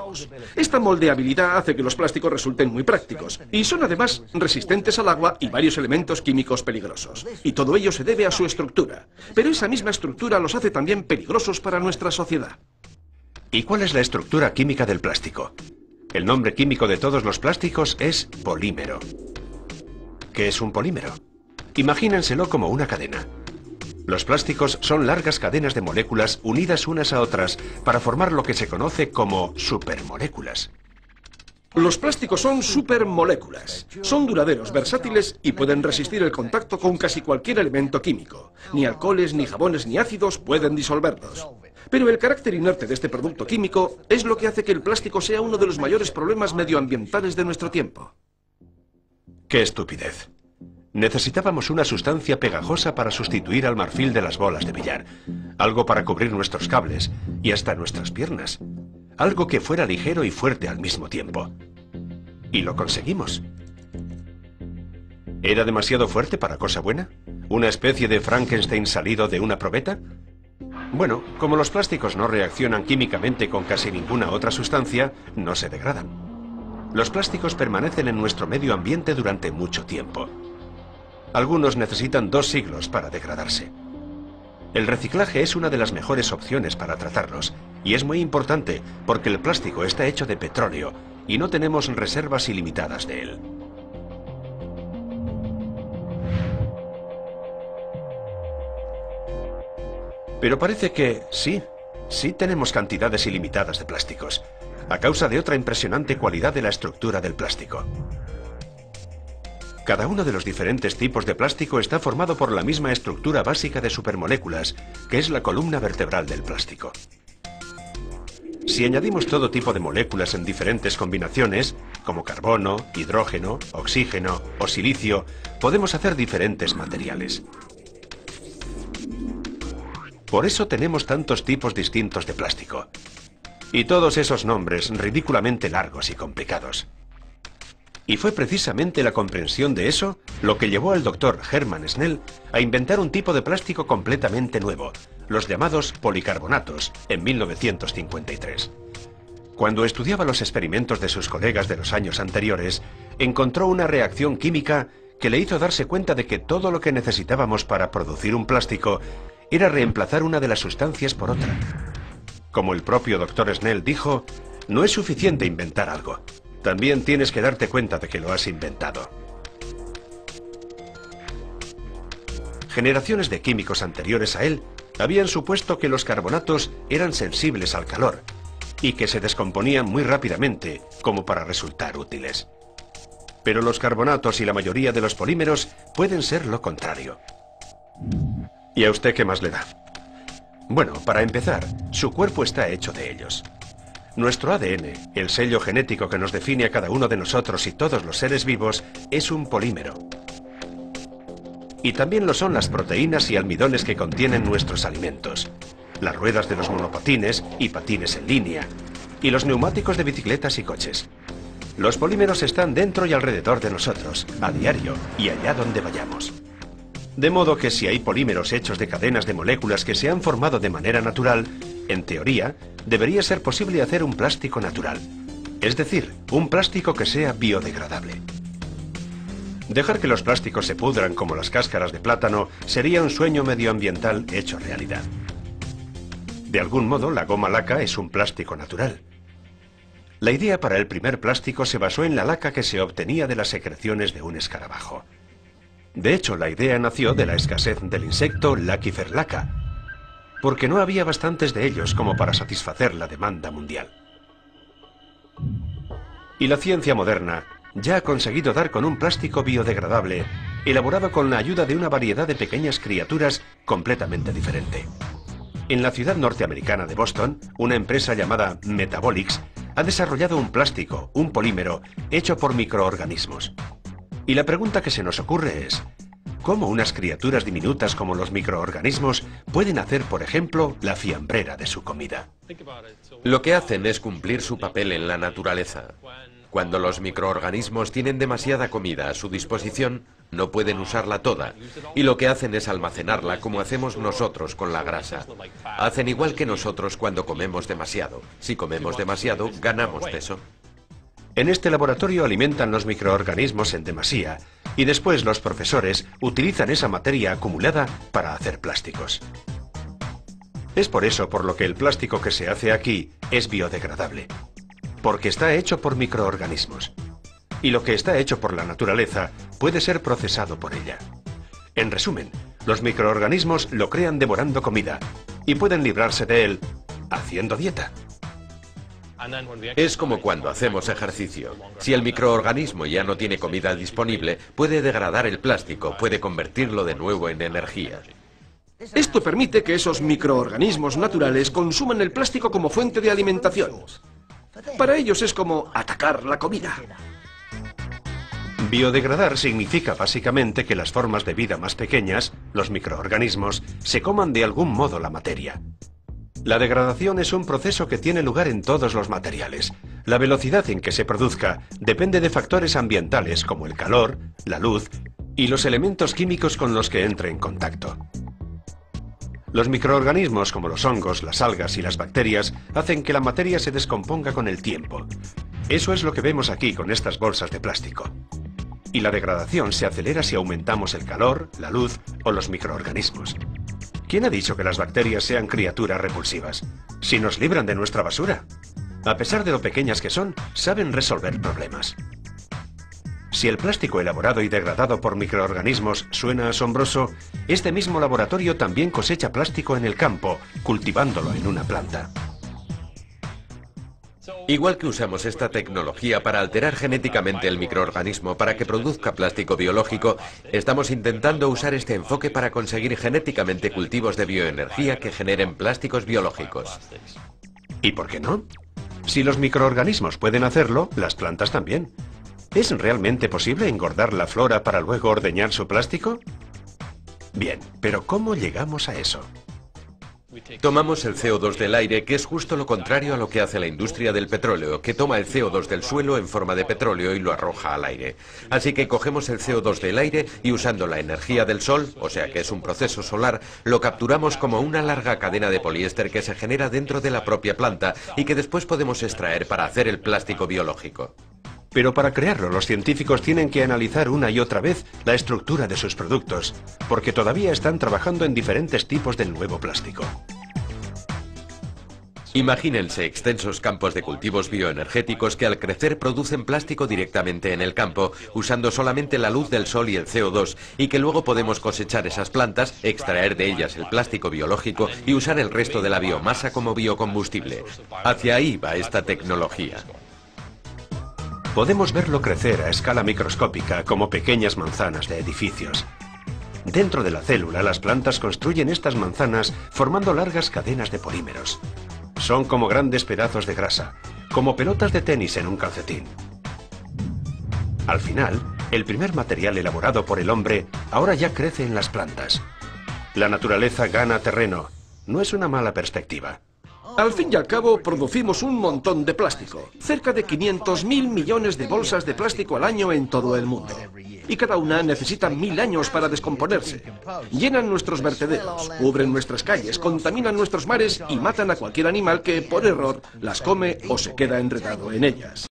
plásticos. Esta moldeabilidad hace que los plásticos resulten muy prácticos y son además resistentes al agua y varios elementos químicos peligrosos. Y todo ello se debe a su estructura. Pero esa misma estructura los hace también peligrosos para nuestra sociedad. ¿Y cuál es la estructura química del plástico? El nombre químico de todos los plásticos es polímero. ¿Qué es un polímero? Imagínenselo como una cadena. Los plásticos son largas cadenas de moléculas unidas unas a otras para formar lo que se conoce como supermoléculas. Los plásticos son supermoléculas. Son duraderos, versátiles y pueden resistir el contacto con casi cualquier elemento químico. Ni alcoholes, ni jabones, ni ácidos pueden disolverlos. Pero el carácter inerte de este producto químico es lo que hace que el plástico sea uno de los mayores problemas medioambientales de nuestro tiempo. ¡Qué estupidez! Necesitábamos una sustancia pegajosa para sustituir al marfil de las bolas de billar. Algo para cubrir nuestros cables y hasta nuestras piernas. Algo que fuera ligero y fuerte al mismo tiempo. Y lo conseguimos. ¿Era demasiado fuerte para cosa buena? ¿Una especie de Frankenstein salido de una probeta? Bueno, como los plásticos no reaccionan químicamente con casi ninguna otra sustancia, no se degradan. Los plásticos permanecen en nuestro medio ambiente durante mucho tiempo. Algunos necesitan 2 siglos para degradarse. El reciclaje es una de las mejores opciones para tratarlos, y es muy importante porque el plástico está hecho de petróleo y no tenemos reservas ilimitadas de él. Pero parece que sí tenemos cantidades ilimitadas de plásticos, a causa de otra impresionante cualidad de la estructura del plástico. Cada uno de los diferentes tipos de plástico está formado por la misma estructura básica de supermoléculas, que es la columna vertebral del plástico. Si añadimos todo tipo de moléculas en diferentes combinaciones, como carbono, hidrógeno, oxígeno o silicio, podemos hacer diferentes materiales. Por eso tenemos tantos tipos distintos de plástico. Y todos esos nombres ridículamente largos y complicados. Y fue precisamente la comprensión de eso lo que llevó al doctor Hermann Snell a inventar un tipo de plástico completamente nuevo, los llamados policarbonatos, en 1953. Cuando estudiaba los experimentos de sus colegas de los años anteriores, encontró una reacción química que le hizo darse cuenta de que todo lo que necesitábamos para producir un plástico era reemplazar una de las sustancias por otra. Como el propio doctor Snell dijo, no es suficiente inventar algo. También tienes que darte cuenta de que lo has inventado. Generaciones de químicos anteriores a él habían supuesto que los carbonatos eran sensibles al calor y que se descomponían muy rápidamente como para resultar útiles. Pero los carbonatos y la mayoría de los polímeros pueden ser lo contrario. ¿Y a usted qué más le da? Bueno, para empezar, su cuerpo está hecho de ellos. Nuestro ADN, el sello genético que nos define a cada uno de nosotros y todos los seres vivos, es un polímero. Y también lo son las proteínas y almidones que contienen nuestros alimentos, las ruedas de los monopatines y patines en línea, y los neumáticos de bicicletas y coches. Los polímeros están dentro y alrededor de nosotros, a diario y allá donde vayamos. De modo que si hay polímeros hechos de cadenas de moléculas que se han formado de manera natural, en teoría, debería ser posible hacer un plástico natural. Es decir, un plástico que sea biodegradable. Dejar que los plásticos se pudran como las cáscaras de plátano sería un sueño medioambiental hecho realidad. De algún modo, la goma laca es un plástico natural. La idea para el primer plástico se basó en la laca que se obtenía de las secreciones de un escarabajo. De hecho, la idea nació de la escasez del insecto Laccifer laca, porque no había bastantes de ellos como para satisfacer la demanda mundial. Y la ciencia moderna ya ha conseguido dar con un plástico biodegradable, elaborado con la ayuda de una variedad de pequeñas criaturas completamente diferente. En la ciudad norteamericana de Boston, una empresa llamada Metabolics ha desarrollado un plástico, un polímero, hecho por microorganismos. Y la pregunta que se nos ocurre es, ¿cómo unas criaturas diminutas como los microorganismos pueden hacer, por ejemplo, la fiambrera de su comida? Lo que hacen es cumplir su papel en la naturaleza. Cuando los microorganismos tienen demasiada comida a su disposición, no pueden usarla toda, y lo que hacen es almacenarla como hacemos nosotros con la grasa. Hacen igual que nosotros cuando comemos demasiado. Si comemos demasiado, ganamos peso. En este laboratorio alimentan los microorganismos en demasía, y después los profesores utilizan esa materia acumulada para hacer plásticos. Es por eso por lo que el plástico que se hace aquí es biodegradable, porque está hecho por microorganismos. Y lo que está hecho por la naturaleza puede ser procesado por ella. En resumen, los microorganismos lo crean devorando comida y pueden librarse de él haciendo dieta. Es como cuando hacemos ejercicio. Si el microorganismo ya no tiene comida disponible, puede degradar el plástico, puede convertirlo de nuevo en energía. Esto permite que esos microorganismos naturales consuman el plástico como fuente de alimentación. Para ellos es como atacar la comida. Biodegradar significa básicamente que las formas de vida más pequeñas, los microorganismos, se coman de algún modo la materia. La degradación es un proceso que tiene lugar en todos los materiales. La velocidad en que se produzca depende de factores ambientales como el calor, la luz y los elementos químicos con los que entre en contacto. Los microorganismos como los hongos, las algas y las bacterias hacen que la materia se descomponga con el tiempo. Eso es lo que vemos aquí con estas bolsas de plástico. Y la degradación se acelera si aumentamos el calor, la luz o los microorganismos. ¿Quién ha dicho que las bacterias sean criaturas repulsivas? Si nos libran de nuestra basura. A pesar de lo pequeñas que son, saben resolver problemas. Si el plástico elaborado y degradado por microorganismos suena asombroso, este mismo laboratorio también cosecha plástico en el campo, cultivándolo en una planta. Igual que usamos esta tecnología para alterar genéticamente el microorganismo para que produzca plástico biológico, estamos intentando usar este enfoque para conseguir genéticamente cultivos de bioenergía que generen plásticos biológicos. ¿Y por qué no? Si los microorganismos pueden hacerlo, las plantas también. ¿Es realmente posible engordar la flora para luego ordeñar su plástico? Bien, pero ¿cómo llegamos a eso? Tomamos el CO2 del aire, que es justo lo contrario a lo que hace la industria del petróleo, que toma el CO2 del suelo en forma de petróleo y lo arroja al aire. Así que cogemos el CO2 del aire y usando la energía del sol, o sea que es un proceso solar, lo capturamos como una larga cadena de poliéster que se genera dentro de la propia planta y que después podemos extraer para hacer el plástico biológico. Pero para crearlo, los científicos tienen que analizar una y otra vez la estructura de sus productos, porque todavía están trabajando en diferentes tipos del nuevo plástico. Imagínense extensos campos de cultivos bioenergéticos que al crecer producen plástico directamente en el campo, usando solamente la luz del sol y el CO2, y que luego podemos cosechar esas plantas, extraer de ellas el plástico biológico y usar el resto de la biomasa como biocombustible. Hacia ahí va esta tecnología. Podemos verlo crecer a escala microscópica como pequeñas manzanas de edificios. Dentro de la célula, las plantas construyen estas manzanas formando largas cadenas de polímeros. Son como grandes pedazos de grasa, como pelotas de tenis en un calcetín. Al final, el primer material elaborado por el hombre ahora ya crece en las plantas. La naturaleza gana terreno. No es una mala perspectiva. Al fin y al cabo, producimos un montón de plástico. Cerca de 500.000 millones de bolsas de plástico al año en todo el mundo. Y cada una necesita 1000 años para descomponerse. Llenan nuestros vertederos, cubren nuestras calles, contaminan nuestros mares y matan a cualquier animal que, por error, las come o se queda enredado en ellas.